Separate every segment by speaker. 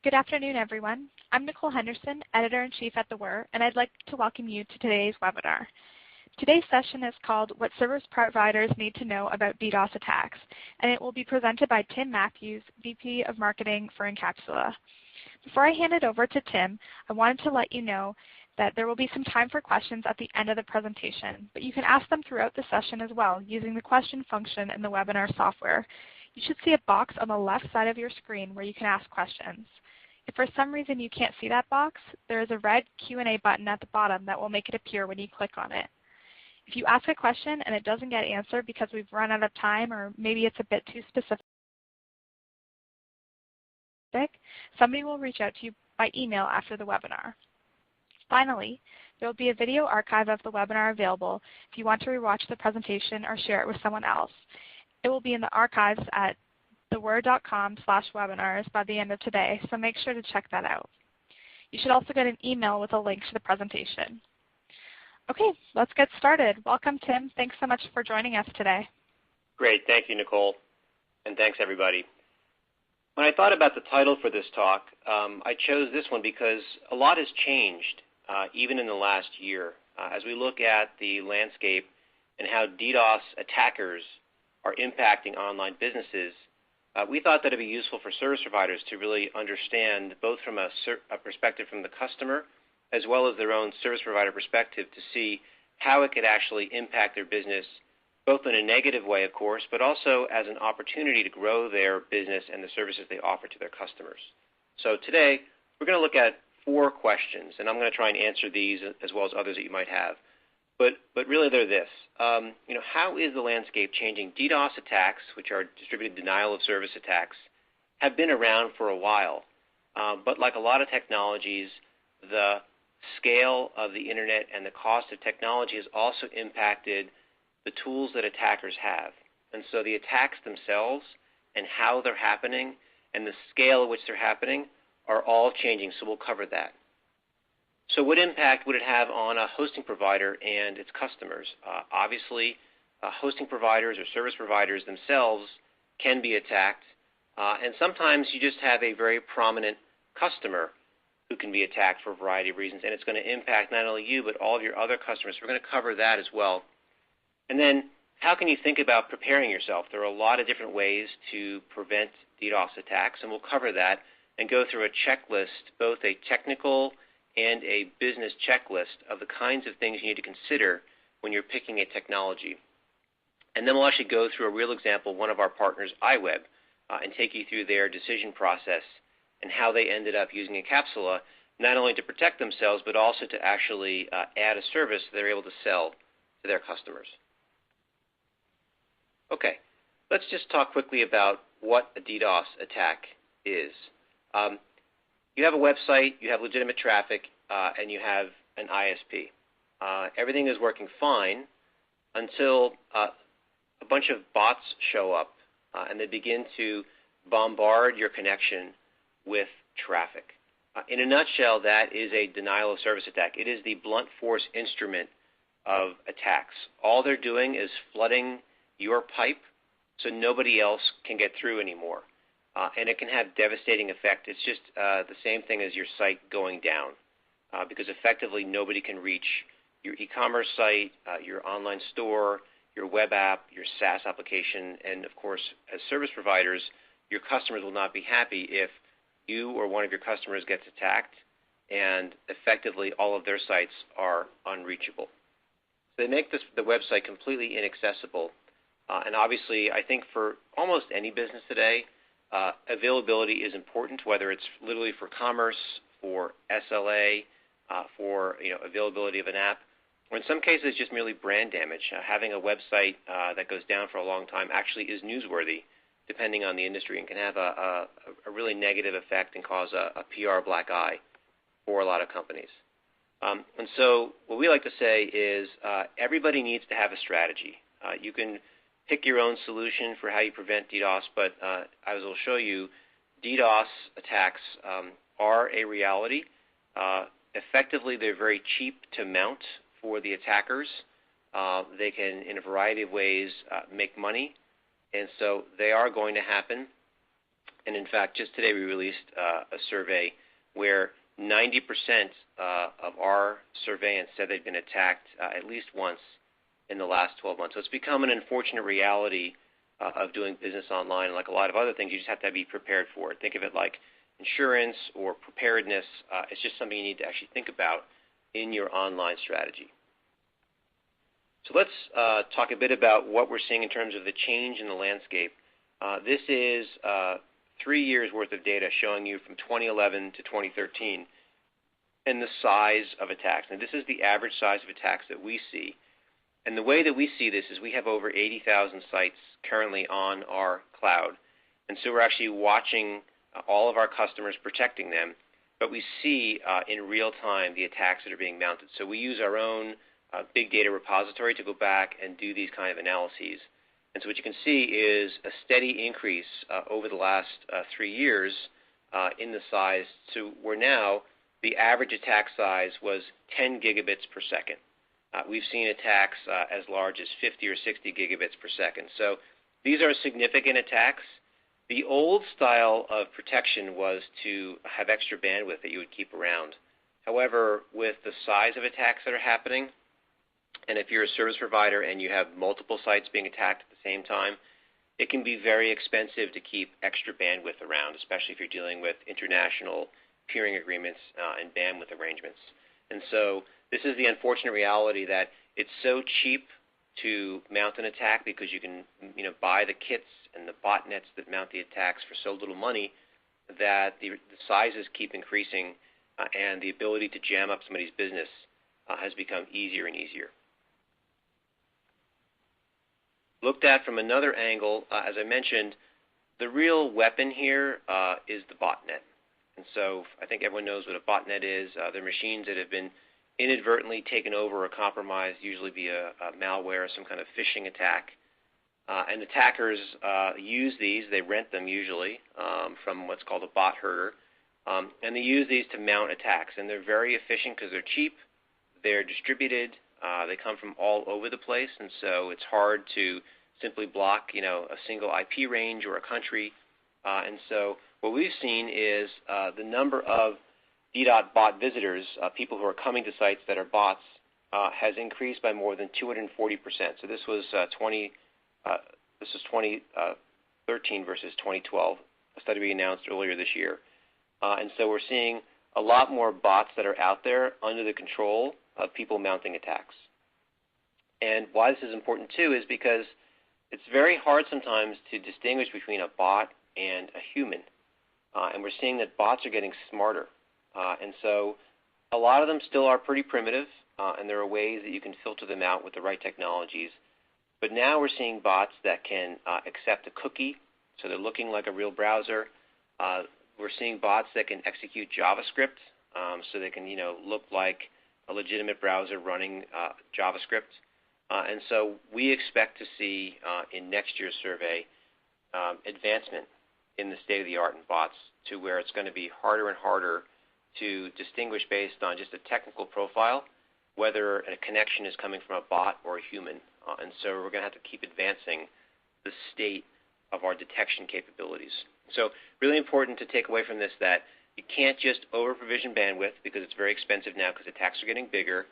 Speaker 1: Good afternoon, everyone. I'm Nicole Henderson, Editor-in-Chief at The Word, and I'd like to welcome you to today's webinar. Today's session is called What Service Providers Need to Know About DDoS Attacks, and it will be presented by Tim Matthews, VP of Marketing for Incapsula. Before I hand it over to Tim, I wanted to let you know that there will be some time for questions at the end of the presentation, but you can ask them throughout the session as well using the question function in the webinar software. You should see a box on the left side of your screen where you can ask questions. If for some reason you can't see that box, there is a red Q&A button at the bottom that will make it appear when you click on it. If you ask a question and it doesn't get answered because we've run out of time or maybe it's a bit too specific, somebody will reach out to you by email after the webinar. Finally, there will be a video archive of the webinar available if you want to rewatch the presentation or share it with someone else. It will be in the archives at theword.com/webinars by the end of today, so make sure to check that out. You should also get an email with a link to the presentation. Okay, let's get started. Welcome, Tim. Thanks so much for joining us today.
Speaker 2: Great. Thank you, Nicole. And thanks, everybody. When I thought about the title for this talk, I chose this one because a lot has changed, even in the last year, as we look at the landscape and how DDoS attackers are impacting online businesses. We thought that it would be useful for service providers to really understand, both from a perspective from the customer as well as their own service provider perspective, to see how it could actually impact their business, both in a negative way, of course, but also as an opportunity to grow their business and the services they offer to their customers. So today, we're going to look at 4 questions, and I'm going to try and answer these as well as others that you might have. But really they're this. How is the landscape changing? DDoS attacks, which are distributed denial of service attacks, have been around for a while. But like a lot of technologies, the scale of the internet and the cost of technology has also impacted the tools that attackers have. And so the attacks themselves and how they're happening and the scale at which they're happening are all changing, so we'll cover that. So what impact would it have on a hosting provider and its customers? Obviously, hosting providers or service providers themselves can be attacked, and sometimes you just have a very prominent customer who can be attacked for a variety of reasons, and it's going to impact not only you but all of your other customers. We're going to cover that as well. And then how can you think about preparing yourself? There are a lot of different ways to prevent DDoS attacks, and we'll cover that and go through a checklist, both a technical and a business checklist of the kinds of things you need to consider when you're picking a technology. And then we'll actually go through a real example, one of our partners, IWeb, and take you through their decision process and how they ended up using Incapsula, not only to protect themselves, but also to actually add a service that they're able to sell to their customers. Okay, let's just talk quickly about what a DDoS attack is. You have a website, you have legitimate traffic, and you have an ISP. Everything is working fine until a bunch of bots show up, and they begin to bombard your connection with traffic. In a nutshell, that is a denial of service attack. It is the blunt force instrument of attacks. All they're doing is flooding your pipe so nobody else can get through anymore. And it can have devastating effect. It's just the same thing as your site going down, because effectively nobody can reach your e-commerce site, your online store, your web app, your SaaS application, and of course, as service providers, your customers will not be happy if you or one of your customers gets attacked and effectively all of their sites are unreachable. So they make the website completely inaccessible. And obviously, I think for almost any business today, availability is important, whether it's literally for commerce, for SLA, for availability of an app, or in some cases just merely brand damage. Having a website that goes down for a long time actually is newsworthy, depending on the industry, and can have a really negative effect and cause a PR black eye for a lot of companies. And so what we like to say is everybody needs to have a strategy. You can pick your own solution for how you prevent DDoS, but as I'll show you, DDoS attacks are a reality. Effectively, they're very cheap to mount for the attackers. They can, in a variety of ways, make money, and so they are going to happen. And in fact, just today we released a survey where 90% of our surveyants said they'd been attacked at least once in the last 12 months. So it's become an unfortunate reality of doing business online. Like a lot of other things, you just have to be prepared for it. Think of it like insurance or preparedness. It's just something you need to actually think about in your online strategy. So let's talk a bit about what we're seeing in terms of the change in the landscape. This is 3 years worth of data showing you from 2011 to 2013 and the size of attacks. Now this is the average size of attacks that we see. And the way that we see this is we have over 80,000 sites currently on our cloud. And so we're actually watching all of our customers, protecting them, but we see in real time the attacks that are being mounted. So we use our own big data repository to go back and do these kind of analyses. And so what you can see is a steady increase over the last 3 years in the size to where now the average attack size was 10 gigabits per second. We've seen attacks as large as 50 or 60 gigabits per second. So these are significant attacks. The old style of protection was to have extra bandwidth that you would keep around. However, with the size of attacks that are happening, and if you're a service provider and you have multiple sites being attacked at the same time, it can be very expensive to keep extra bandwidth around, especially if you're dealing with international peering agreements and bandwidth arrangements. And so this is the unfortunate reality that it's so cheap to mount an attack because you can buy the kits and the botnets that mount the attacks for so little money that the sizes keep increasing and the ability to jam up somebody's business has become easier and easier. Looked at from another angle, as I mentioned, the real weapon here is the botnet. And so I think everyone knows what a botnet is. They're machines that have been inadvertently taken over or compromised, usually via malware or some kind of phishing attack. And attackers use these, they rent them usually from what's called a bot herder, and they use these to mount attacks. And they're very efficient because they're cheap, they're distributed, they come from all over the place, and so it's hard to simply block a single IP range or a country. And so what we've seen is the number of DDoS bot visitors, people who are coming to sites that are bots, has increased by more than 240%. So this was 2013 versus 2012, a study we announced earlier this year. And so we're seeing a lot more bots that are out there under the control of people mounting attacks. And why this is important too is because it's very hard sometimes to distinguish between a bot and a human. And we're seeing that bots are getting smarter. And so a lot of them still are pretty primitive, and there are ways that you can filter them out with the right technologies. But now we're seeing bots that can accept a cookie, so they're looking like a real browser. We're seeing bots that can execute JavaScript, so they can look like a legitimate browser running JavaScript. And so we expect to see in next year's survey advancement in the state-of-the-art in bots to where it's going to be harder and harder to distinguish based on just a technical profile whether a connection is coming from a bot or a human. And so we're going to have to keep advancing the state of our detection capabilities. So really important to take away from this that you can't just over-provision bandwidth because it's very expensive now because attacks are getting bigger.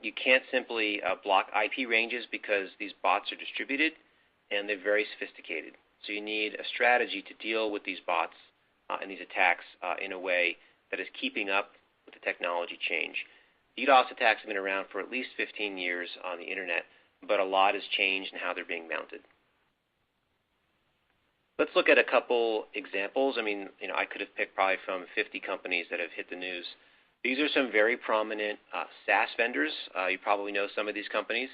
Speaker 2: You can't simply block IP ranges because these bots are distributed and they're very sophisticated. So you need a strategy to deal with these bots and these attacks in a way that is keeping up with the technology change. DDoS attacks have been around for at least 15 years on the internet, but a lot has changed in how they're being mounted. Let's look at a couple examples. I mean, I could have picked probably from 50 companies that have hit the news. These are some very prominent SAS vendors. You probably know some of these companies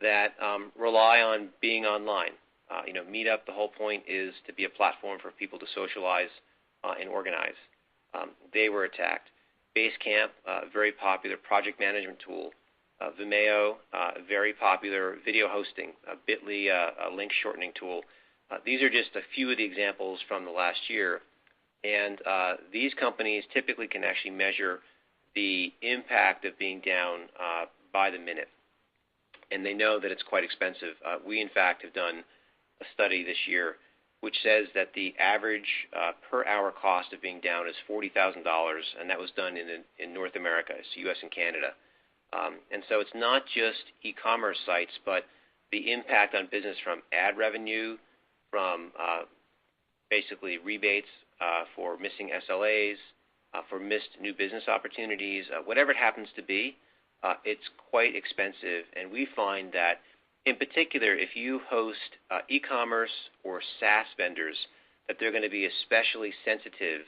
Speaker 2: that rely on being online. Meetup, the whole point is to be a platform for people to socialize and organize. They were attacked. Basecamp, a very popular project management tool. Vimeo, a very popular video hosting. Bitly, a link shortening tool. These are just a few of the examples from the last year. And these companies typically can actually measure the impact of being down by the minute. And they know that it's quite expensive. We, in fact, have done a study this year which says that the average per hour cost of being down is $40,000, and that was done in North America, so U.S. and Canada. And so it's not just e-commerce sites, but the impact on business from ad revenue, from basically rebates for missing SLAs, for missed new business opportunities, whatever it happens to be, it's quite expensive. And we find that, in particular, if you host e-commerce or SaaS vendors, that they're going to be especially sensitive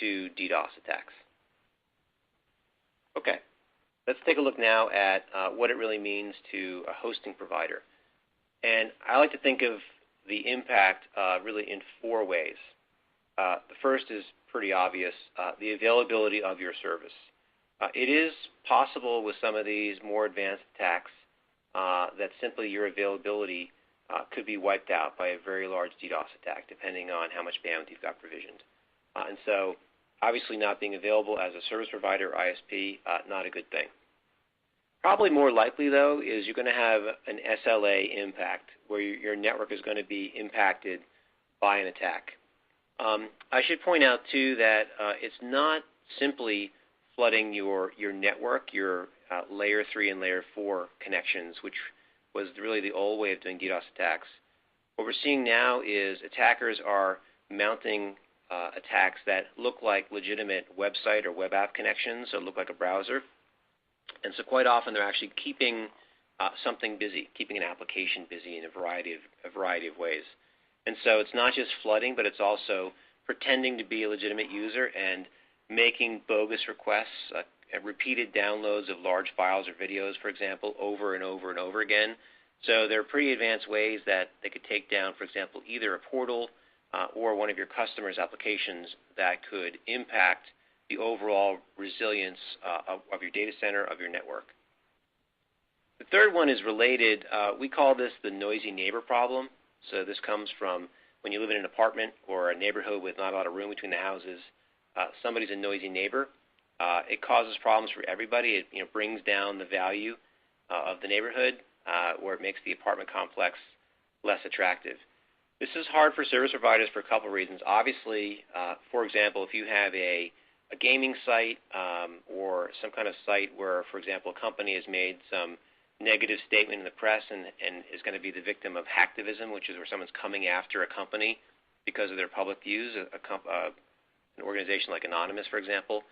Speaker 2: to DDoS attacks. Okay, let's take a look now at what it really means to a hosting provider. And I like to think of the impact really in 4 ways. The first is pretty obvious, the availability of your service. It is possible with some of these more advanced attacks that simply your availability could be wiped out by a very large DDoS attack, depending on how much bandwidth you've got provisioned. And so obviously not being available as a service provider or ISP, not a good thing. Probably more likely, though, is you're going to have an SLA impact where your network is going to be impacted by an attack. I should point out, too, that it's not simply flooding your network, your Layer 3 and Layer 4 connections, which was really the old way of doing DDoS attacks. What we're seeing now is attackers are mounting attacks that look like legitimate website or web app connections, so look like a browser. And so quite often they're actually keeping something busy, keeping an application busy in a variety of ways. And so it's not just flooding, but it's also pretending to be a legitimate user and making bogus requests, repeated downloads of large files or videos, for example, over and over and over again. So there are pretty advanced ways that they could take down, for example, either a portal or one of your customers' applications that could impact the overall resilience of your data center, of your network. The third one is related. We call this the noisy neighbor problem. So this comes from when you live in an apartment or a neighborhood with not a lot of room between the houses. Somebody's a noisy neighbor. It causes problems for everybody. It brings down the value of the neighborhood, or it makes the apartment complex less attractive. This is hard for service providers for a couple of reasons. Obviously, for example, if you have a gaming site or some kind of site where, for example, a company has made some negative statement in the press and is going to be the victim of hacktivism, which is where someone's coming after a company because of their public views, an organization like Anonymous, for example.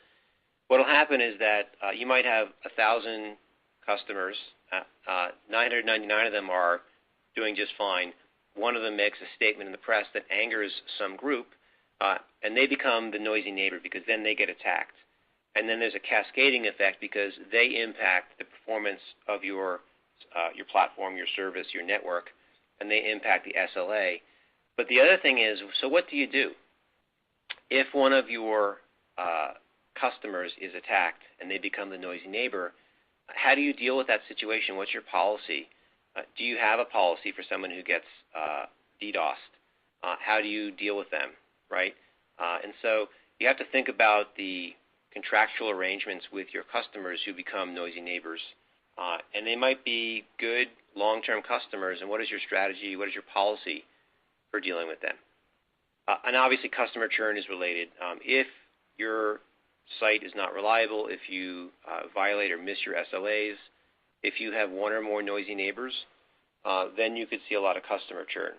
Speaker 2: What will happen is that you might have 1,000 customers. 999 of them are doing just fine. One of them makes a statement in the press that angers some group, and they become the noisy neighbor because then they get attacked. And then there's a cascading effect because they impact the performance of your platform, your service, your network, and they impact the SLA. But the other thing is, so what do you do? If one of your customers is attacked and they become the noisy neighbor, how do you deal with that situation? What's your policy? Do you have a policy for someone who gets DDoSed? How do you deal with them, right? And so you have to think about the contractual arrangements with your customers who become noisy neighbors. And they might be good long-term customers, and what is your strategy, what is your policy for dealing with them? And obviously customer churn is related. If your site is not reliable, if you violate or miss your SLAs, if you have one or more noisy neighbors, then you could see a lot of customer churn.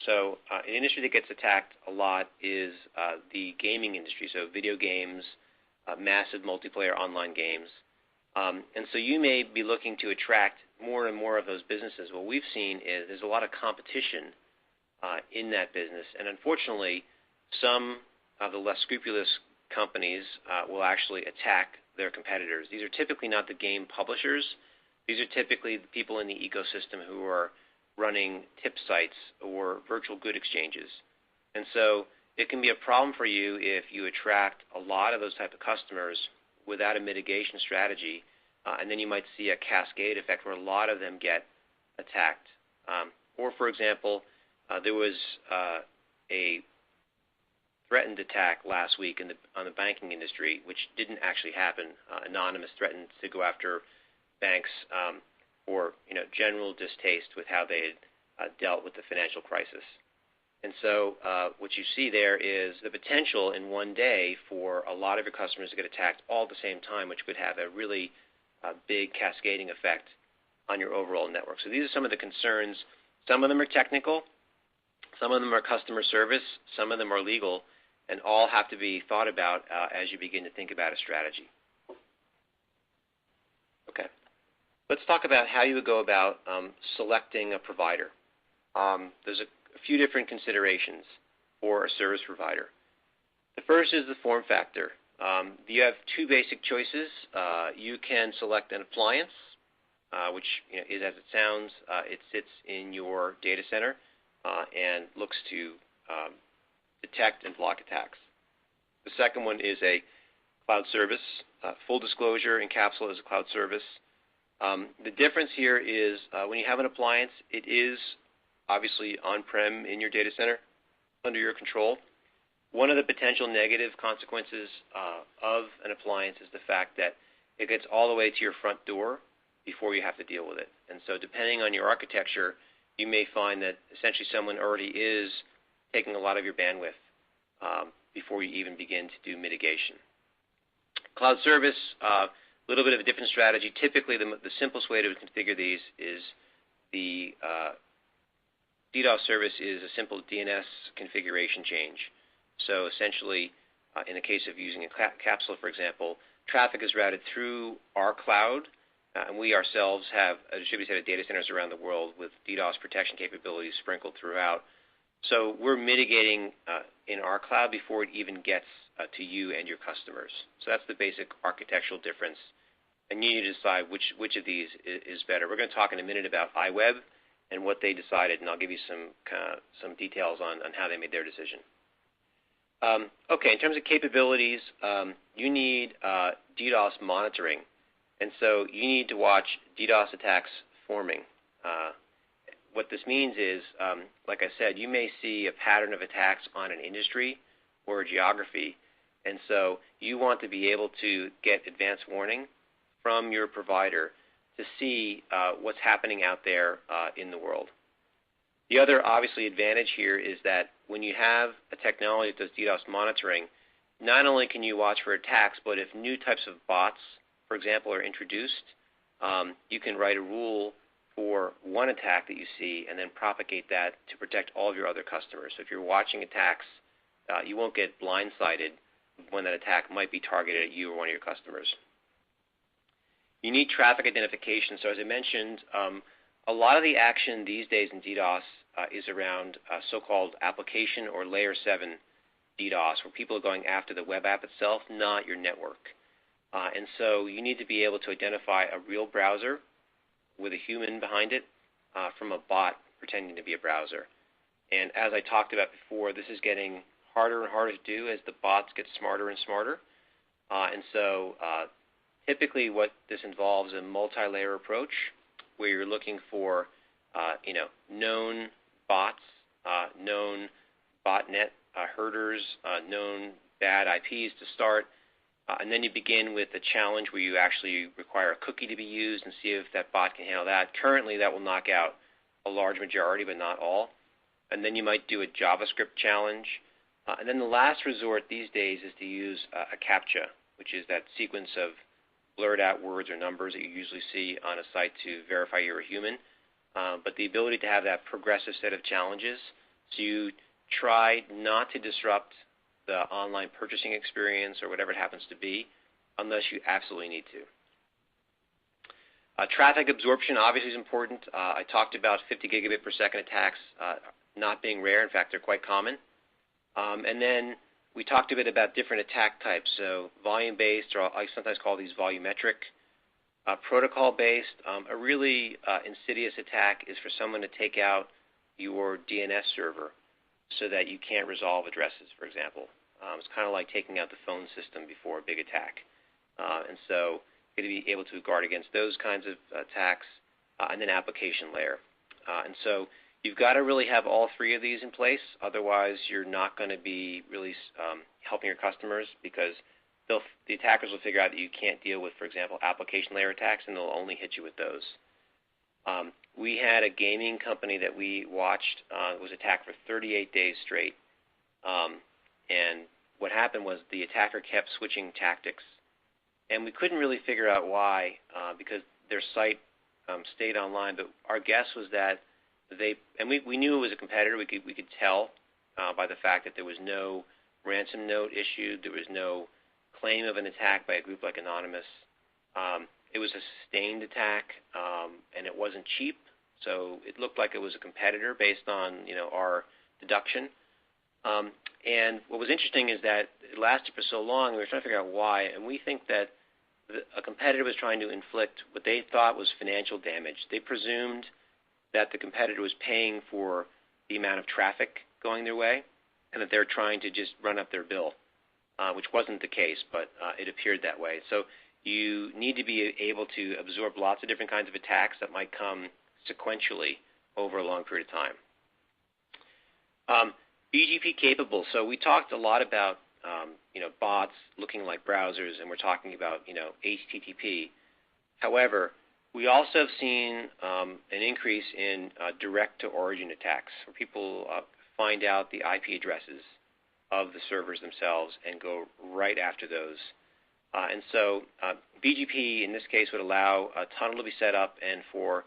Speaker 2: So an industry that gets attacked a lot is the gaming industry, so video games, massive multiplayer online games. And so you may be looking to attract more and more of those businesses. What we've seen is there's a lot of competition in that business. And unfortunately, some of the less scrupulous companies will actually attack their competitors. These are typically not the game publishers. These are typically the people in the ecosystem who are running tip sites or virtual good exchanges. And so it can be a problem for you if you attract a lot of those type of customers without a mitigation strategy, and then you might see a cascade effect where a lot of them get attacked. Or, for example, there was a threatened attack last week on the banking industry, which didn't actually happen. Anonymous threatened to go after banks for general distaste with how they had dealt with the financial crisis. And so what you see there is the potential in one day for a lot of your customers to get attacked all at the same time, which could have a really big cascading effect on your overall network. So these are some of the concerns. Some of them are technical, some of them are customer service, some of them are legal, and all have to be thought about as you begin to think about a strategy. Okay. Let's talk about how you would go about selecting a provider. There's a few different considerations for a service provider. The first is the form factor. You have two basic choices. You can select an appliance, which is as it sounds. It sits in your data center and looks to detect and block attacks. The second one is a cloud service. Full disclosure, Incapsula is a cloud service. The difference here is when you have an appliance, it is obviously on-prem in your data center under your control. One of the potential negative consequences of an appliance is the fact that it gets all the way to your front door before you have to deal with it. And so depending on your architecture, you may find that essentially someone already is taking a lot of your bandwidth before you even begin to do mitigation. Cloud service, a little bit of a different strategy. Typically, the simplest way to configure these is the DDoS service is a simple DNS configuration change. So essentially, in the case of using Incapsula, for example, traffic is routed through our cloud, and we ourselves have a distributed set of data centers around the world with DDoS protection capabilities sprinkled throughout. So we're mitigating in our cloud before it even gets to you and your customers. So that's the basic architectural difference. And you need to decide which of these is better. We're going to talk in a minute about IWeb and what they decided, and I'll give you some details on how they made their decision. Okay, in terms of capabilities, you need DDoS monitoring. And so you need to watch DDoS attacks forming. What this means is, like I said, you may see a pattern of attacks on an industry or a geography, and so you want to be able to get advance warning from your provider to see what's happening out there in the world. The other, obviously, advantage here is that when you have a technology that does DDoS monitoring, not only can you watch for attacks, but if new types of bots, for example, are introduced, you can write a rule for one attack that you see and then propagate that to protect all of your other customers. So if you're watching attacks, you won't get blindsided when that attack might be targeted at you or one of your customers. You need traffic identification. So as I mentioned, a lot of the action these days in DDoS is around so-called application or layer 7 DDoS, where people are going after the web app itself, not your network. And so you need to be able to identify a real browser with a human behind it from a bot pretending to be a browser. And as I talked about before, this is getting harder and harder to do as the bots get smarter and smarter. And so typically what this involves is a multi-layer approach where you're looking for known bots, known botnet herders, known bad IPs to start. And then you begin with a challenge where you actually require a cookie to be used and see if that bot can handle that. Currently, that will knock out a large majority, but not all. And then you might do a JavaScript challenge. And then the last resort these days is to use a CAPTCHA, which is that sequence of blurred out words or numbers that you usually see on a site to verify you're a human. But the ability to have that progressive set of challenges, so you try not to disrupt the online purchasing experience or whatever it happens to be unless you absolutely need to. Traffic absorption obviously is important. I talked about 50 gigabit per second attacks not being rare. In fact, they're quite common. And then we talked a bit about different attack types. So volume-based, or I sometimes call these volumetric. Protocol-based, a really insidious attack is for someone to take out your DNS server so that you can't resolve addresses, for example. It's kind of like taking out the phone system before a big attack. And so you're going to be able to guard against those kinds of attacks, and then application layer. And so you've got to really have all three of these in place. Otherwise, you're not going to be really helping your customers, because the attackers will figure out that you can't deal with, for example, application layer attacks, and they'll only hit you with those. we had a gaming company that we watched was attacked for 38 days straight. And what happened was the attacker kept switching tactics. And we couldn't really figure out why because their site stayed online. But our guess was that we knew it was a competitor. We could tell by the fact that there was no ransom note issued. There was no claim of an attack by a group like Anonymous. It was a sustained attack, and it wasn't cheap. So it looked like it was a competitor based on our deduction. And what was interesting is that it lasted for so long. We were trying to figure out why, and we think that a competitor was trying to inflict what they thought was financial damage. They presumed that the competitor was paying for the amount of traffic going their way, and that they're trying to just run up their bill, which wasn't the case, but it appeared that way. So you need to be able to absorb lots of different kinds of attacks that might come sequentially over a long period of time. BGP capable. So we talked a lot about bots looking like browsers, and we're talking about HTTP. However, we also have seen an increase in direct-to-origin attacks, where people find out the IP addresses of the servers themselves and go right after those. And so BGP, in this case, would allow a tunnel to be set up and for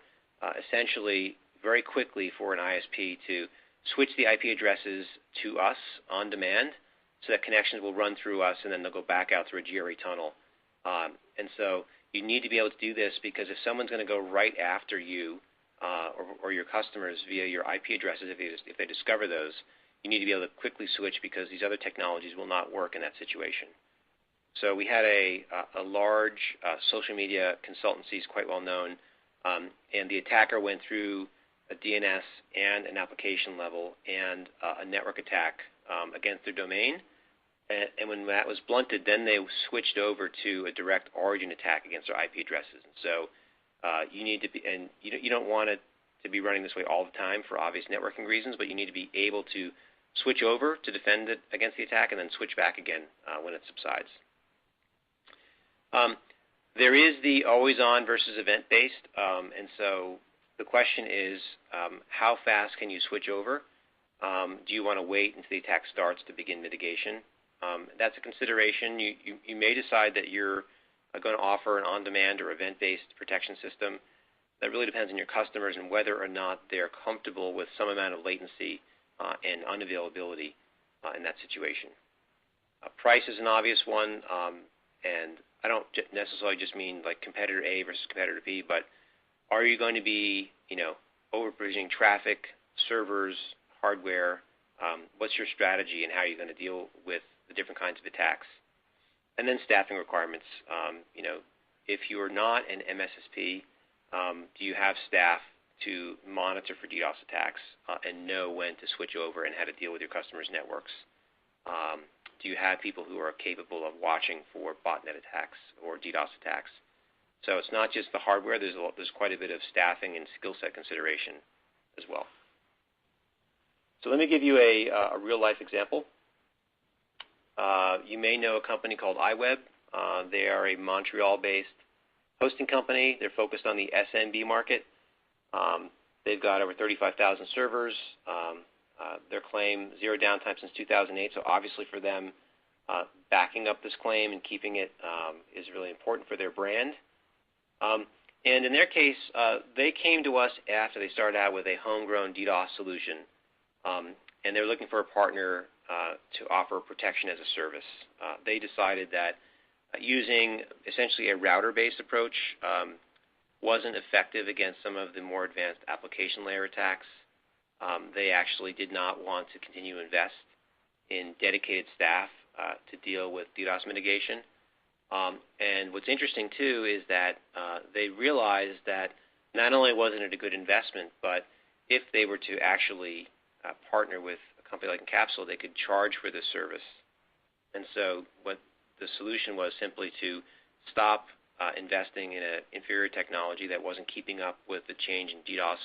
Speaker 2: essentially very quickly for an ISP to switch the IP addresses to us on demand so that connections will run through us and then they'll go back out through a GRE tunnel. And so you need to be able to do this because if someone's going to go right after you or your customers via your IP addresses, if they discover those, you need to be able to quickly switch because these other technologies will not work in that situation. So we had a large social media consultancy, is quite well known, and the attacker went through a DNS and an application level and a network attack against their domain. And when that was blunted, then they switched over to a direct origin attack against their IP addresses. And so you need to be, and you don't want it to be running this way all the time for obvious networking reasons, but you need to be able to switch over to defend it against the attack and then switch back again when it subsides. There is the always-on versus event-based, and so the question is how fast can you switch over? Do you want to wait until the attack starts to begin mitigation? That's a consideration. You may decide that you're going to offer an on-demand or event-based protection system. That really depends on your customers and whether or not they're comfortable with some amount of latency and unavailability in that situation. Price is an obvious one, and I don't necessarily just mean like competitor A versus competitor B, but are you going to be, over-provisioning traffic, servers, hardware? What's your strategy and how are you going to deal with the different kinds of attacks? And then staffing requirements. If you are not an MSSP, do you have staff to monitor for DDoS attacks and know when to switch over and how to deal with your customers' networks? Do you have people who are capable of watching for botnet attacks or DDoS attacks? So it's not just the hardware. There's quite a bit of staffing and skill set consideration as well. So let me give you a real-life example. You may know a company called IWeb. They are a Montreal-based hosting company. They're focused on the SMB market. They've got over 35,000 servers. Their claim, zero downtime since 2008. So obviously for them, backing up this claim and keeping it is really important for their brand. And in their case, they came to us after they started out with a homegrown DDoS solution. And they were looking for a partner to offer protection as a service. They decided that using essentially a router-based approach wasn't effective against some of the more advanced application layer attacks. They actually did not want to continue to invest in dedicated staff to deal with DDoS mitigation. And what's interesting, too, is that they realized that not only wasn't it a good investment, but if they were to actually partner with a company like Incapsula, they could charge for this service. And so what the solution was simply to stop investing in an inferior technology that wasn't keeping up with the change in DDoS,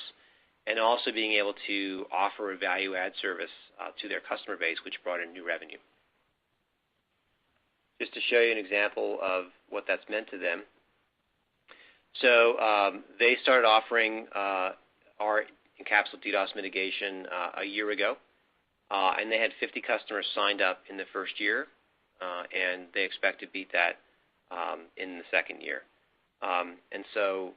Speaker 2: and also being able to offer a value-add service to their customer base, which brought in new revenue. Just to show you an example of what that's meant to them. So they started offering our Incapsula DDoS mitigation a year ago, and they had 50 customers signed up in the first year, and they expect to beat that in the second year. And so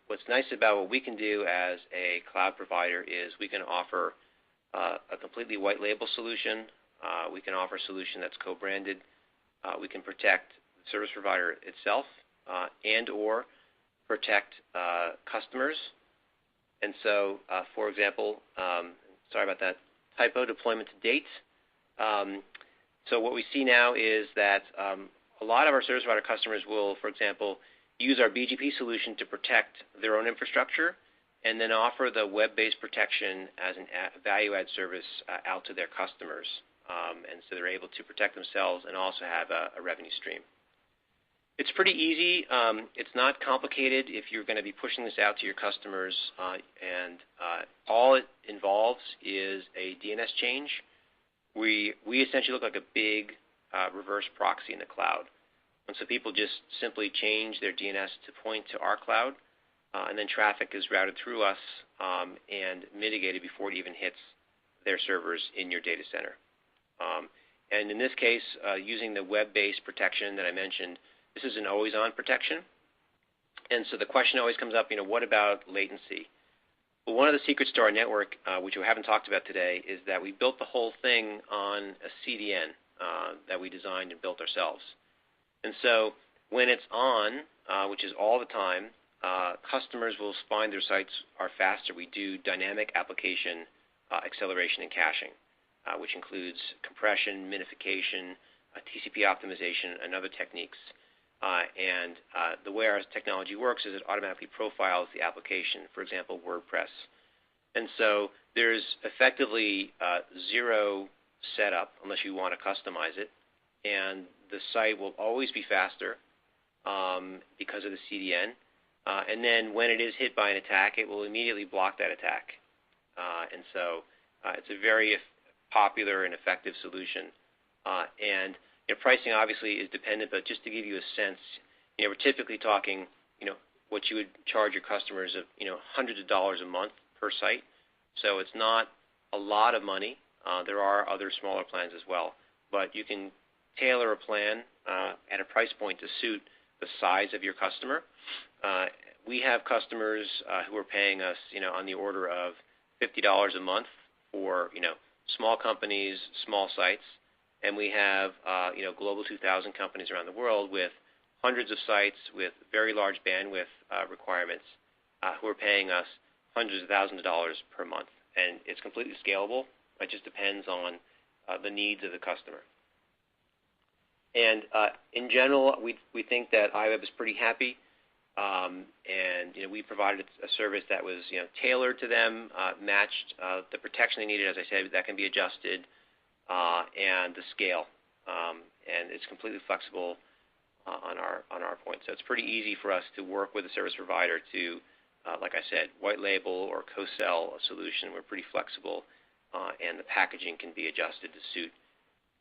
Speaker 2: what's nice about what we can do as a cloud provider is we can offer a completely white label solution. We can offer a solution that's co-branded. We can protect the service provider itself and or protect customers. And so, for example, sorry about that typo, deployment to date. So what we see now is that a lot of our service provider customers will, for example, use our BGP solution to protect their own infrastructure and then offer the web-based protection as a value-add service out to their customers. And so they're able to protect themselves and also have a revenue stream. It's pretty easy. It's not complicated if you're going to be pushing this out to your customers, and all it involves is a DNS change. We essentially look like a big reverse proxy in the cloud. And so people just simply change their DNS to point to our cloud, and then traffic is routed through us and mitigated before it even hits their servers in your data center. And in this case, using the web-based protection that I mentioned, this is an always-on protection. And so the question always comes up, what about latency? Well, one of the secrets to our network, which we haven't talked about today, is that we built the whole thing on a CDN that we designed and built ourselves. And so when it's on, which is all the time, customers will find their sites are faster. We do dynamic application acceleration and caching, which includes compression, minification, TCP optimization, and other techniques. And the way our technology works is it automatically profiles the application, for example, WordPress. And so there's effectively zero setup unless you want to customize it. And the site will always be faster because of the CDN. And then when it is hit by an attack, it will immediately block that attack. And so it's a very popular and effective solution. And pricing obviously is dependent, but just to give you a sense, we're typically talking, what you would charge your customers of, hundreds of dollars a month per site. So it's not a lot of money. There are other smaller plans as well, but you can tailor a plan at a price point to suit the size of your customer. We have customers who are paying us, on the order of $50 a month for, small companies, small sites. And we have, Global 2000 companies around the world with hundreds of sites with very large bandwidth requirements who are paying us hundreds of thousands of dollars per month. And it's completely scalable. It just depends on the needs of the customer. And in general, we think that IWeb is pretty happy. And we provided a service that was tailored to them, matched the protection they needed, as I said, that can be adjusted. And the scale, and it's completely flexible on our point. So it's pretty easy for us to work with a service provider to, like I said, white label or co-sell a solution. We're pretty flexible, and the packaging can be adjusted to suit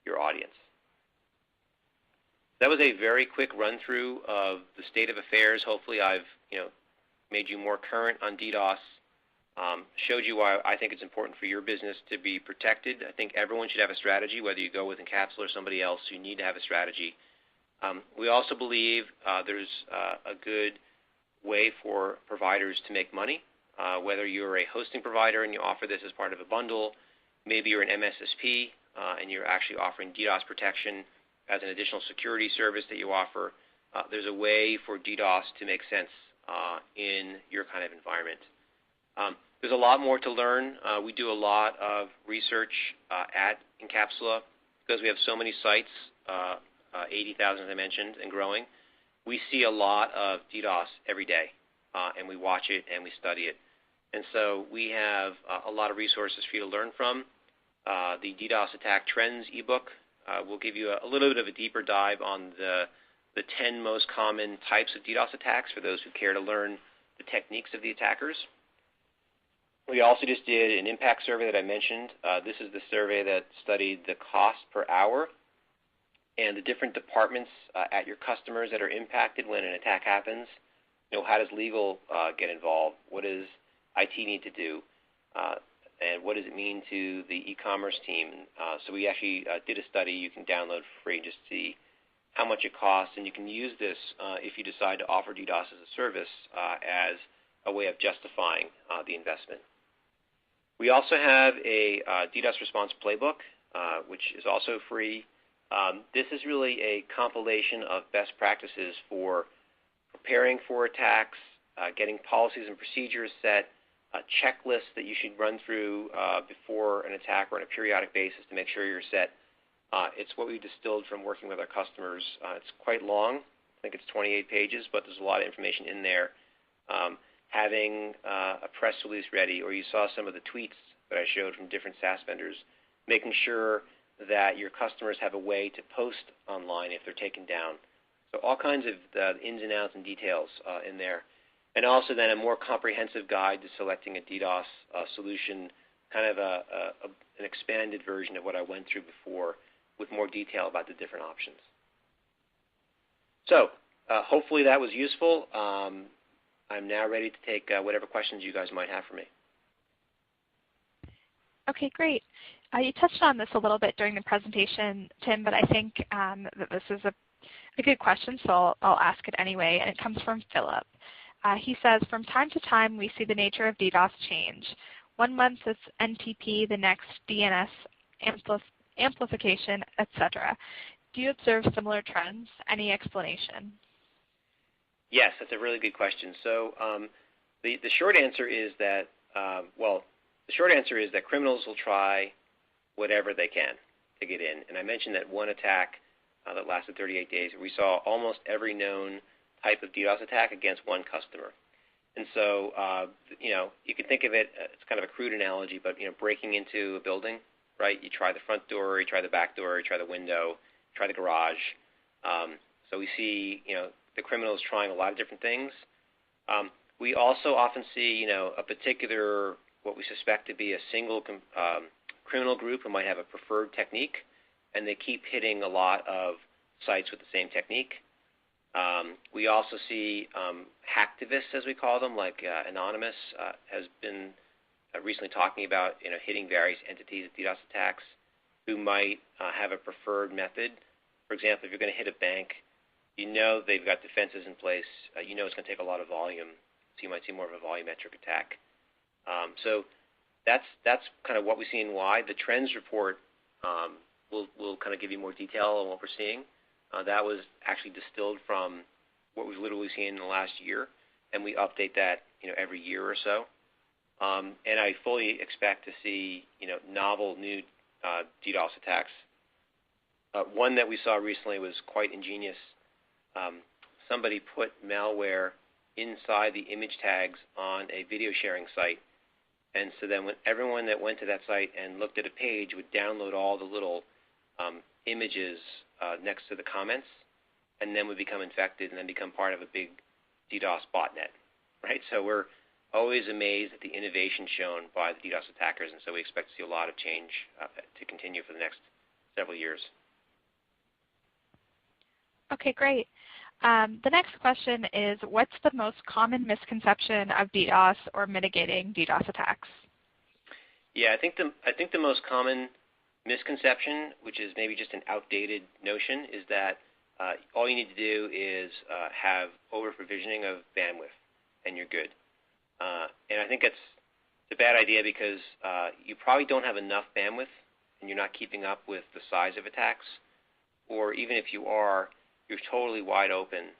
Speaker 2: your audience. That was a very quick run-through of the state of affairs. Hopefully I've made you more current on DDoS. Showed you why I think it's important for your business to be protected. I think everyone should have a strategy, whether you go with Incapsula or somebody else. You need to have a strategy. We also believe there's a good way for providers to make money, whether you're a hosting provider and you offer this as part of a bundle, maybe you're an MSSP and you're actually offering DDoS protection as an additional security service that you offer. There's a way for DDoS to make sense in your kind of environment. There's a lot more to learn. We do a lot of research at Incapsula because we have so many sites, 80,000 as I mentioned, and growing. We see a lot of DDoS every day, and we watch it and we study it. And so we have a lot of resources for you to learn from. The DDoS Attack Trends ebook will give you a little bit of a deeper dive on the 10 most common types of DDoS attacks for those who care to learn the techniques of the attackers. We also just did an impact survey that I mentioned. This is the survey that studied the cost per hour and the different departments at your customers that are impacted when an attack happens. How does legal get involved? What does IT need to do, and what does it mean to the e-commerce team. So we actually did a study you can download for free and just see how much it costs, and you can use this if you decide to offer DDoS as a service as a way of justifying the investment. We also have a DDoS response playbook, which is also free. This is really a compilation of best practices for preparing for attacks, getting policies and procedures set, checklists that you should run through before an attack or on a periodic basis to make sure you're set. It's what we distilled from working with our customers. It's quite long. I think it's 28 pages, but there's a lot of information in there. Having a press release ready, or you saw some of the tweets that I showed from different SAS vendors, making sure that your customers have a way to post online if they're taken down. So all kinds of ins and outs and details in there. And also then a more comprehensive guide to selecting a DDoS solution, kind of an expanded version of what I went through before with more detail about the different options. So hopefully that was useful. I'm now ready to take whatever questions you guys might have for me.
Speaker 1: Okay, great. You touched on this a little bit during the presentation, Tim, but I think that this is a good question, so I'll ask it anyway, and it comes from Philip. He says, from time to time, we see the nature of DDoS change. 1 month it's NTP, the next DNS amplification, etc. Do you observe similar trends? Any explanation?
Speaker 2: Yes, that's a really good question. So the short answer is that, the short answer is that criminals will try whatever they can to get in. And I mentioned that one attack that lasted 38 days, we saw almost every known type of DDoS attack against one customer. And so, you can think of it, it's kind of a crude analogy, but, breaking into a building, right? You try the front door, you try the back door, you try the window, try the garage. So we see, the criminals trying a lot of different things. We also often see, a particular, what we suspect to be a single criminal group who might have a preferred technique, and they keep hitting a lot of sites with the same technique. We also see hacktivists, as we call them, like Anonymous has been recently talking about hitting various entities with DDoS attacks who might have a preferred method. For example, if you're going to hit a bank, they've got defenses in place. It's going to take a lot of volume, so you might see more of a volumetric attack. So that's kind of what we see and why. The trends report will kind of give you more detail on what we're seeing. That was actually distilled from what we've literally seen in the last year, and we update that every year or so. And I fully expect to see novel new DDoS attacks. One that we saw recently was quite ingenious. Somebody put malware inside the image tags on a video sharing site, and so then when everyone that went to that site and looked at a page would download all the little images next to the comments, and then would become infected and then become part of a big DDoS botnet, right? So we're always amazed at the innovation shown by the DDoS attackers, and so we expect to see a lot of change to continue for the next several years.
Speaker 1: Okay, great. The next question is, what's the most common misconception of DDoS or mitigating DDoS attacks?
Speaker 2: Yeah, I think the most common misconception, which is maybe just an outdated notion, is that all you need to do is have over-provisioning of bandwidth, and you're good. And I think it's a bad idea because you probably don't have enough bandwidth, and you're not keeping up with the size of attacks. Or even if you are, you're totally wide open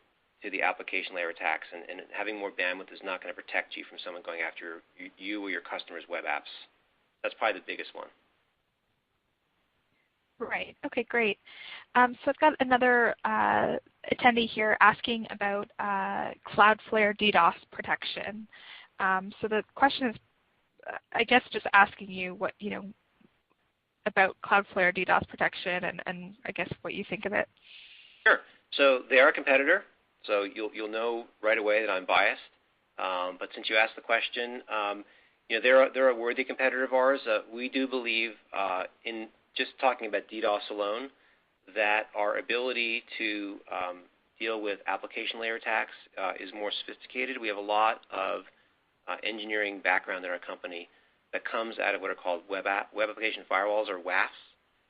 Speaker 2: to the application layer attacks, and having more bandwidth is not going to protect you from someone going after you or your customers' web apps. That's probably the biggest one.
Speaker 1: Right. Okay, great. So I've got another attendee here asking about CloudFlare DDoS protection. So the question is, I guess, just asking you what about CloudFlare DDoS protection, and I guess what you think of it.
Speaker 2: Sure. So they are a competitor, so you'll know right away that I'm biased. But since you asked the question, they're a worthy competitor of ours. We do believe in just talking about DDoS alone, that our ability to deal with application layer attacks is more sophisticated. We have a lot of engineering background in our company that comes out of what are called web application firewalls, or WAFs.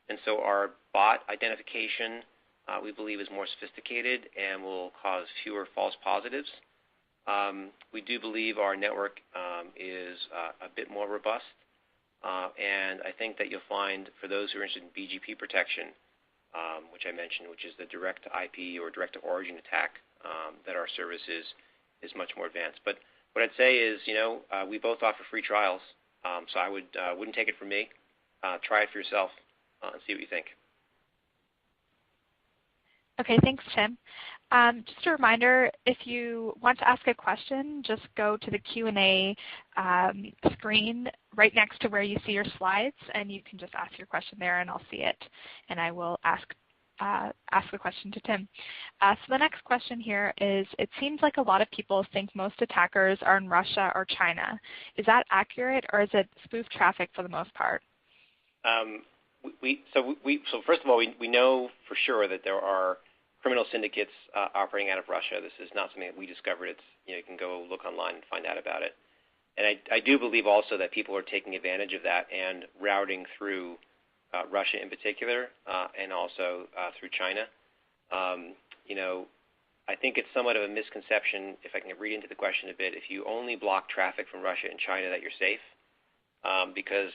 Speaker 2: And so our bot identification, we believe, is more sophisticated and will cause fewer false positives. We do believe our network is a bit more robust. And I think that you'll find, for those who are interested in BGP protection, which I mentioned, which is the direct to IP or direct to origin attack, that our service is much more advanced. But what I'd say is, we both offer free trials, so I wouldn't take it from me. Try it for yourself and see what you think.
Speaker 1: Okay, thanks, Tim. Just a reminder, if you want to ask a question, just go to the Q&A screen right next to where you see your slides, and you can just ask your question there, and I'll see it, and I will ask the question to Tim. So the next question here is, it seems like a lot of people think most attackers are in Russia or China. Is that accurate, or is it spoof traffic for the most part?
Speaker 2: So first of all, we know for sure that there are criminal syndicates operating out of Russia. This is not something that we discovered. It's, you can go look online and find out about it. And I do believe also that people are taking advantage of that and routing through Russia in particular, and also through China. I think it's somewhat of a misconception, if I can read into the question a bit, if you only block traffic from Russia and China, that you're safe, because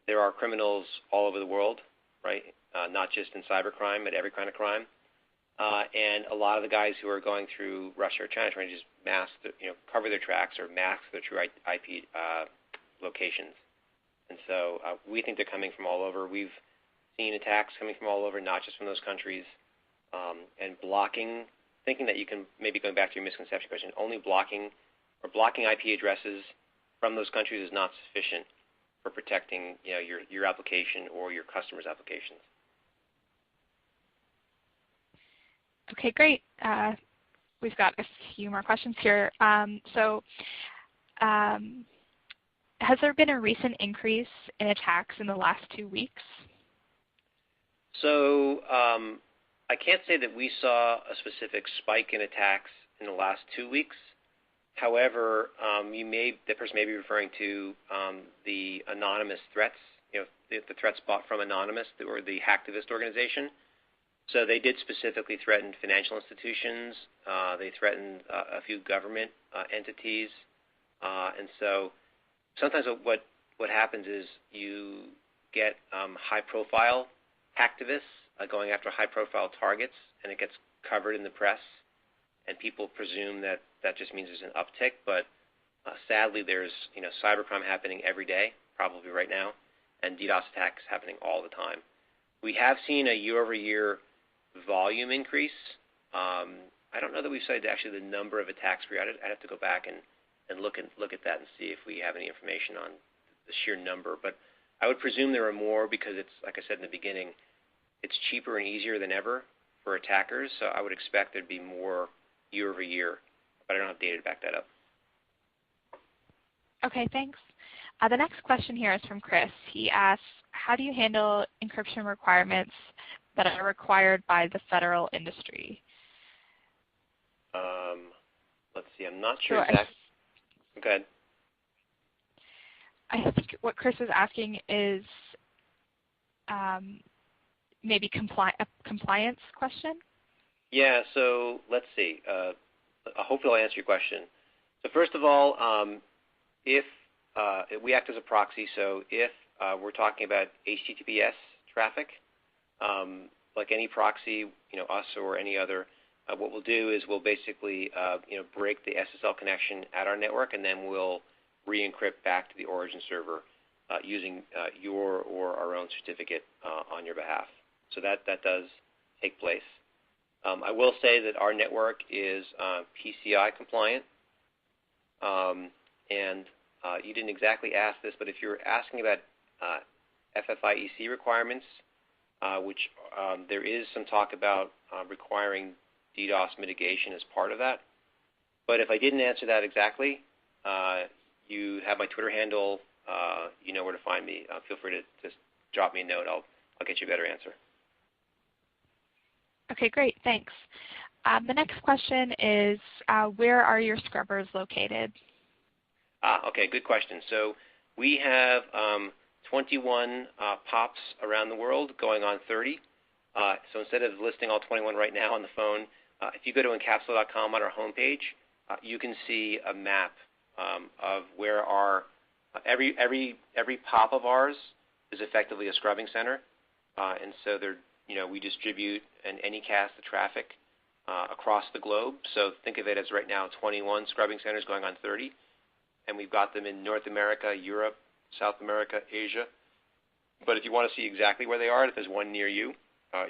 Speaker 2: there are criminals all over the world, right? Not just in cybercrime, but every kind of crime. And a lot of the guys who are going through Russia or China trying to just cover their tracks or mask their true IP locations. And so we think they're coming from all over. We've seen attacks coming from all over, not just from those countries. And thinking that you can, maybe going back to your misconception question, only blocking IP addresses from those countries is not sufficient for protecting your application or your customers' applications.
Speaker 1: Okay, great. We've got a few more questions here. Has there been a recent increase in attacks in the last 2 weeks?
Speaker 2: So I can't say that we saw a specific spike in attacks in the last 2 weeks. However, the person may be referring to the anonymous threats, the threats bought from Anonymous, or the hacktivist organization. So they did specifically threaten financial institutions. They threatened a few government entities. And so sometimes what happens is you get high-profile hacktivists going after high-profile targets, and it gets covered in the press, and people presume that just means there's an uptick. But sadly, there's cybercrime happening every day, probably right now, and DDoS attacks happening all the time. We have seen a year-over-year volume increase. I don't know that we've cited actually the number of attacks per year. I'd have to go back and look at that and see if we have any information on the sheer number. But I would presume there are more because it's, like I said in the beginning, it's cheaper and easier than ever for attackers. So I would expect there'd be more year over year, but I don't have data to back that up.
Speaker 1: Okay, thanks. The next question here is from Chris. He asks, how do you handle encryption requirements that are required by the federal industry?
Speaker 2: Let's see, I'm not sure exactly. Go ahead.
Speaker 1: I think what Chris is asking is maybe a compliance question?
Speaker 2: Yeah, so let's see. Hopefully I'll answer your question. So first of all, if we act as a proxy, so if we're talking about HTTPS traffic, like any proxy, us or any other, what we'll do is we'll basically break the SSL connection at our network, and then we'll re-encrypt back to the origin server using your or our own certificate on your behalf. So that does take place. I will say that our network is PCI compliant, and you didn't exactly ask this, but if you're asking about FFIEC requirements, which there is some talk about requiring DDoS mitigation as part of that. But if I didn't answer that exactly, you have my Twitter handle. You know where to find me. Feel free to just drop me a note. I'll get you a better answer.
Speaker 1: Okay, great. Thanks. The next question is, where are your scrubbers located?
Speaker 2: Okay, good question. So we have 21 POPs around the world, going on 30. So instead of listing all 21 right now on the phone, if you go to Incapsula.com on our homepage, you can see a map of where our every POP of ours is effectively a scrubbing center, and so we distribute and anycast the traffic across the globe. So think of it as right now 21 scrubbing centers going on 30, and we've got them in North America, Europe, South America, Asia. But if you want to see exactly where they are, if there's one near you,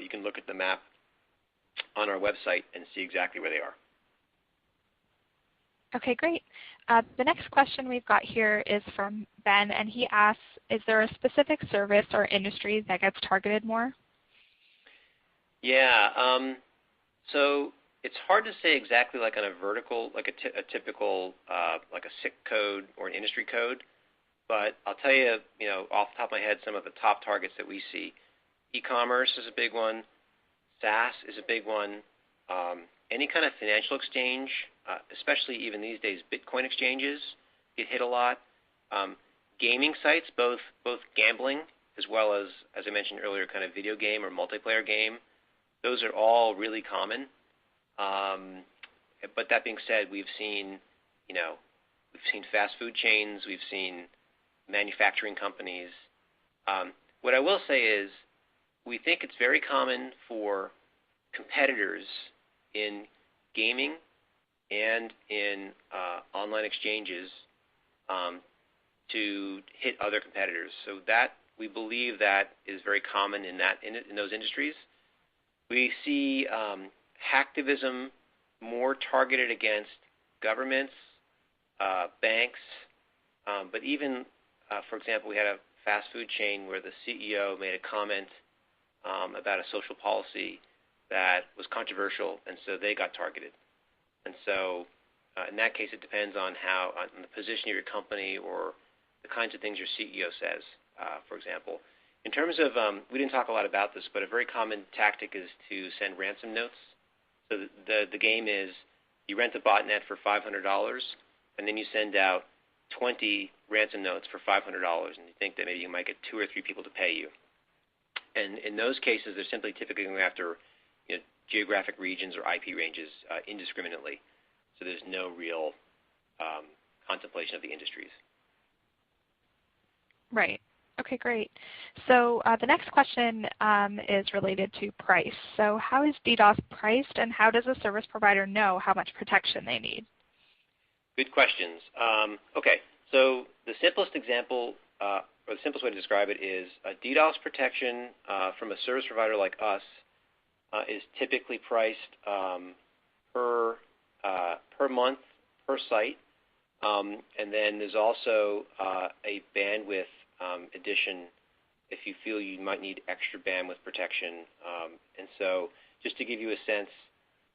Speaker 2: you can look at the map on our website and see exactly where they are.
Speaker 1: Okay, great. The next question we've got here is from Ben, and he asks, is there a specific service or industry that gets targeted more?
Speaker 2: Yeah, so it's hard to say exactly like on a vertical, like a typical, like a SIC code or an industry code, but I'll tell you, off the top of my head, some of the top targets that we see. E-commerce is a big one. SAS is a big one. Any kind of financial exchange, especially even these days, Bitcoin exchanges get hit a lot. Gaming sites, both gambling as well as I mentioned earlier, kind of video game or multiplayer game, those are all really common. But that being said, we've seen fast food chains, we've seen manufacturing companies. What I will say is, we think it's very common for competitors in gaming and in online exchanges to hit other competitors. So that we believe that is very common in those industries. We see hacktivism more targeted against governments, banks, but even, for example, we had a fast food chain where the CEO made a comment about a social policy that was controversial, and so they got targeted. And so in that case, it depends on the position of your company or the kinds of things your CEO says, for example. In terms of, we didn't talk a lot about this, but a very common tactic is to send ransom notes. So the game is you rent a botnet for $500, and then you send out 20 ransom notes for $500, and you think that maybe you might get 2 or 3 people to pay you. And in those cases, they're simply typically going after geographic regions or IP ranges indiscriminately. So there's no real contemplation of the industries.
Speaker 1: Right. Okay, great. So the next question is related to price. So how is DDoS priced, and how does a service provider know how much protection they need?
Speaker 2: Good questions. Okay, so the simplest example, or the simplest way to describe it is DDoS protection from a service provider like us is typically priced per month per site, and then there's also a bandwidth addition if you feel you might need extra bandwidth protection. And so, just to give you a sense,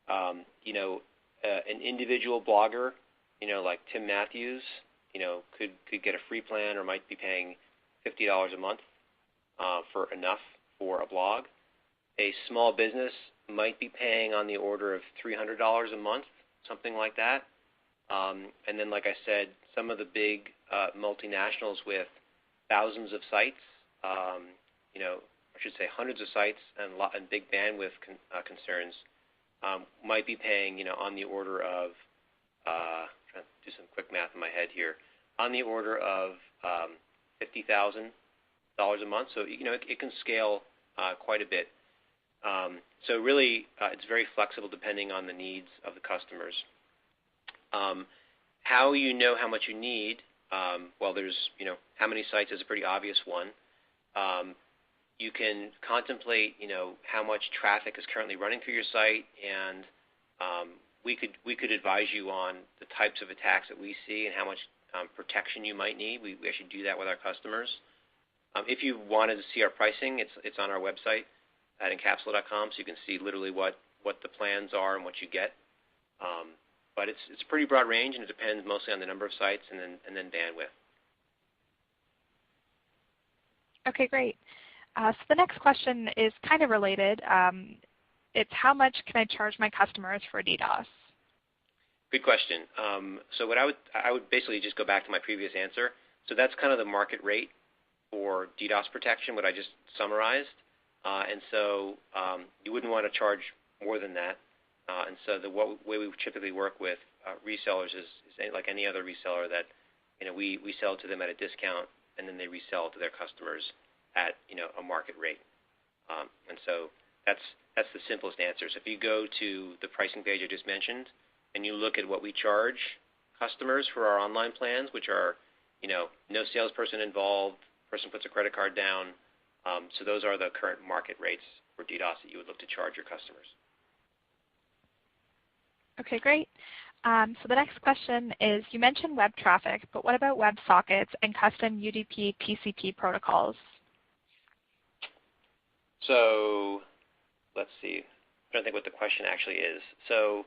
Speaker 2: an individual blogger, like Tim Matthews, could get a free plan or might be paying $50 a month for enough for a blog. A small business might be paying on the order of $300 a month, something like that. And then, like I said, some of the big multinationals with thousands of sites, I should say hundreds of sites and big bandwidth concerns, might be paying, on the order of, trying to do some quick math in my head here, on the order of $50,000 a month. So, it can scale quite a bit. So really, it's very flexible depending on the needs of the customers. How you know how much you need, well, there's, how many sites is a pretty obvious one. You can contemplate, how much traffic is currently running through your site, and we could advise you on the types of attacks that we see and how much protection you might need. We actually do that with our customers. If you wanted to see our pricing, it's on our website at Incapsula.com, so you can see literally what the plans are and what you get. But it's a pretty broad range, and it depends mostly on the number of sites and then bandwidth.
Speaker 1: Okay, great. So the next question is kind of related. It's how much can I charge my customers for DDoS?
Speaker 2: Good question. So what I would basically just go back to my previous answer. So that's kind of the market rate for DDoS protection, what I just summarized. And so you wouldn't want to charge more than that. And so the way we typically work with resellers is like any other reseller that we sell to them at a discount, and then they resell to their customers at a market rate. And so that's the simplest answer. So if you go to the pricing page I just mentioned, and you look at what we charge customers for our online plans, which are no salesperson involved, person puts a credit card down. So those are the current market rates for DDoS that you would look to charge your customers.
Speaker 1: Okay, great. So the next question is, you mentioned web traffic, but what about web sockets and custom UDP TCP protocols?
Speaker 2: So let's see. I'm trying to think what the question actually is. So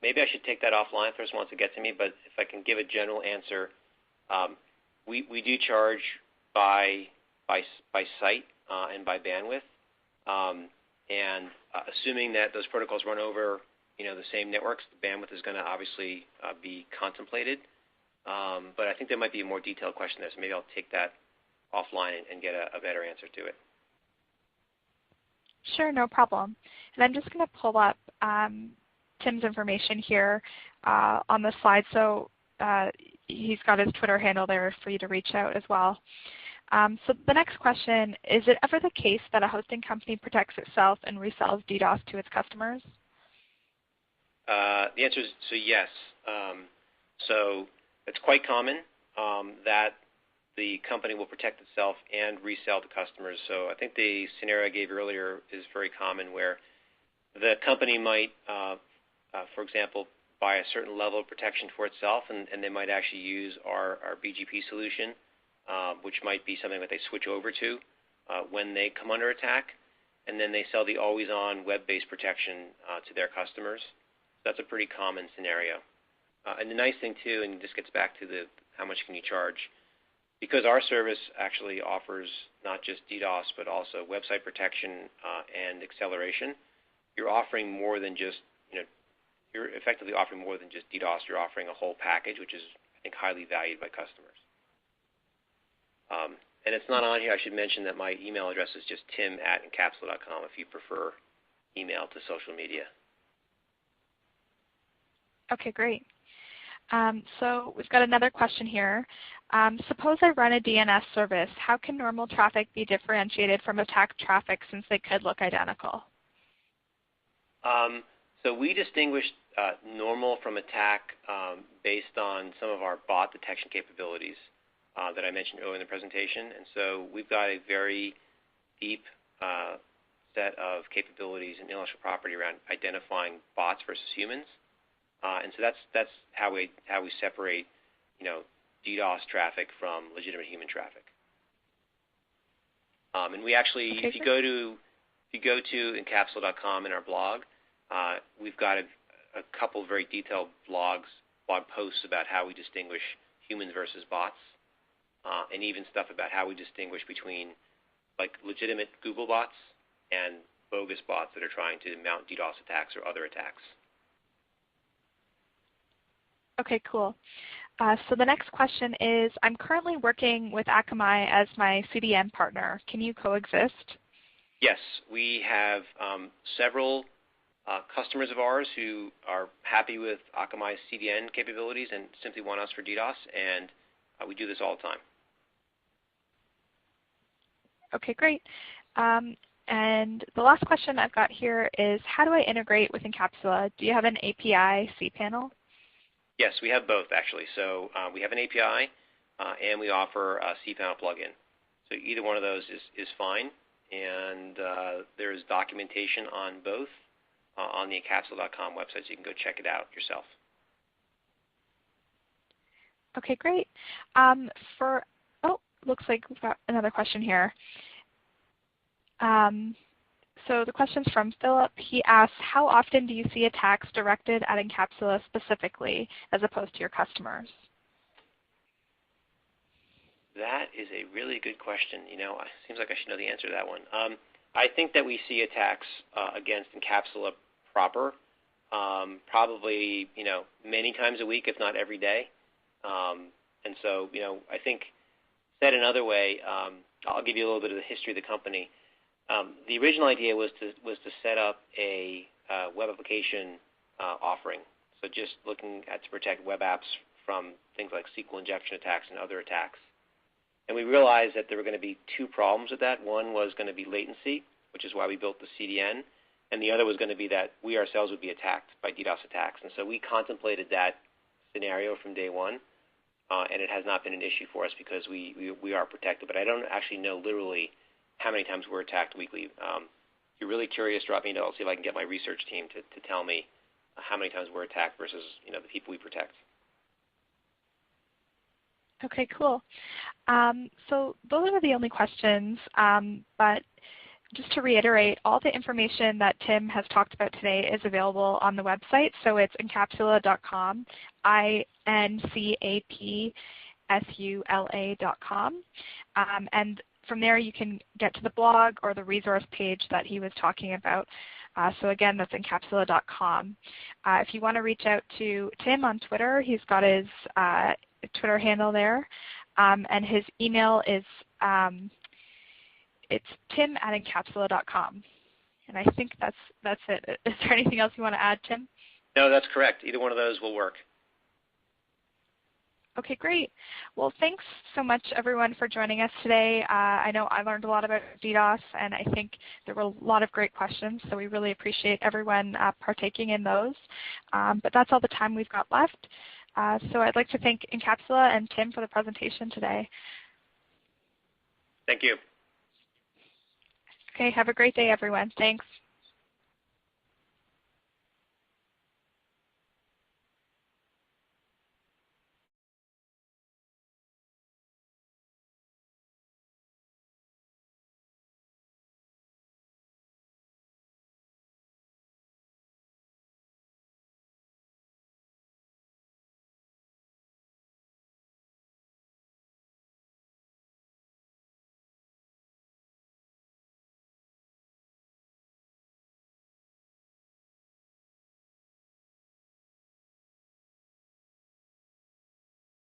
Speaker 2: maybe I should take that offline if the person wants to get to me, but if I can give a general answer, we do charge by site and by bandwidth. And assuming that those protocols run over the same networks, the bandwidth is going to obviously be contemplated. But I think there might be a more detailed question there, so maybe I'll take that offline and get a better answer to it.
Speaker 1: Sure, no problem. And I'm just going to pull up Tim's information here on the slide. So he's got his Twitter handle there for you to reach out as well. So the next question, is it ever the case that a hosting company protects itself and resells DDoS to its customers?
Speaker 2: The answer is yes. So it's quite common that the company will protect itself and resell to customers. So I think the scenario I gave earlier is very common, where the company might, for example, buy a certain level of protection for itself, and they might actually use our BGP solution, which might be something that they switch over to when they come under attack, and then they sell the always-on web-based protection to their customers. That's a pretty common scenario. And the nice thing, too, and this gets back to how much can you charge, because our service actually offers not just DDoS but also website protection and acceleration. You're offering more than just, you're effectively offering more than just DDoS. You're offering a whole package, which is, I think, highly valued by customers. And it's not on here. I should mention that my email address is just tim@incapsula.com if you prefer email to social media.
Speaker 1: Okay, great. So we've got another question here. Suppose I run a DNS service. How can normal traffic be differentiated from attack traffic, since they could look identical?
Speaker 2: So we distinguish normal from attack based on some of our bot detection capabilities that I mentioned earlier in the presentation. And so we've got a very deep set of capabilities and intellectual property around identifying bots versus humans. And so that's how we separate, DDoS traffic from legitimate human traffic. And we actually, if you go to Incapsula.com in our blog, we've got a couple very detailed blog posts about how we distinguish humans versus bots, and even stuff about how we distinguish between like legitimate Google bots and bogus bots that are trying to mount DDoS attacks or other attacks.
Speaker 1: Okay, cool. So the next question is, I'm currently working with Akamai as my CDN partner. Can you coexist? Yes, we have several customers of ours who are happy with Akamai's CDN capabilities and simply want us for DDoS, and we do this all the time. Okay, great. And the last question I've got here is, how do I integrate with Incapsula? Do you have an API cPanel? Yes, we have both, actually. So we have an API, and we offer a cPanel plugin. So either one of those is fine, and there's documentation on both on the Incapsula.com website, so you can go check it out yourself. Okay, great. Looks like we've got another question here. So the question's from Philip. He asks, how often do you see attacks directed at Incapsula specifically as opposed to your customers? That is a really good question. It seems like I should know the answer to that one. I think that we see attacks against Incapsula proper
Speaker 2: probably many times a week, if not every day. And so I think, said another way, I'll give you a little bit of the history of the company. The original idea was to set up a web application offering. So just looking at to protect web apps from things like SQL injection attacks and other attacks. And we realized that there were going to be two problems with that. One was going to be latency, which is why we built the CDN. And the other was going to be that we ourselves would be attacked by DDoS attacks. And so we contemplated that scenario from day one, and it has not been an issue for us because we are protected. But I don't actually know literally how many times we're attacked weekly. If you're really curious, drop me a note. I'll see if I can get my research team to tell me how many times we're attacked versus the people we protect.
Speaker 1: Okay, cool. So those are the only questions, but just to reiterate, all the information that Tim has talked about today is available on the website. So it's incapsula.com, INCAPSULA.com. And from there you can get to the blog or the resource page that he was talking about. So again, that's incapsula.com. If you want to reach out to Tim on Twitter, he's got his Twitter handle there, and his email is it's tim@incapsula.com. And I think that's it. Is there anything else you want to add, Tim?
Speaker 2: No, that's correct. Either one of those will work.
Speaker 1: Okay, great. Well, thanks so much, everyone, for joining us today. I know I learned a lot about DDoS, and I think there were a lot of great questions, so we really appreciate everyone partaking in those. But that's all the time we've got left. So I'd like to thank Incapsula and Tim for the presentation today.
Speaker 2: Thank you.
Speaker 1: Okay, have a great day, everyone. Thanks.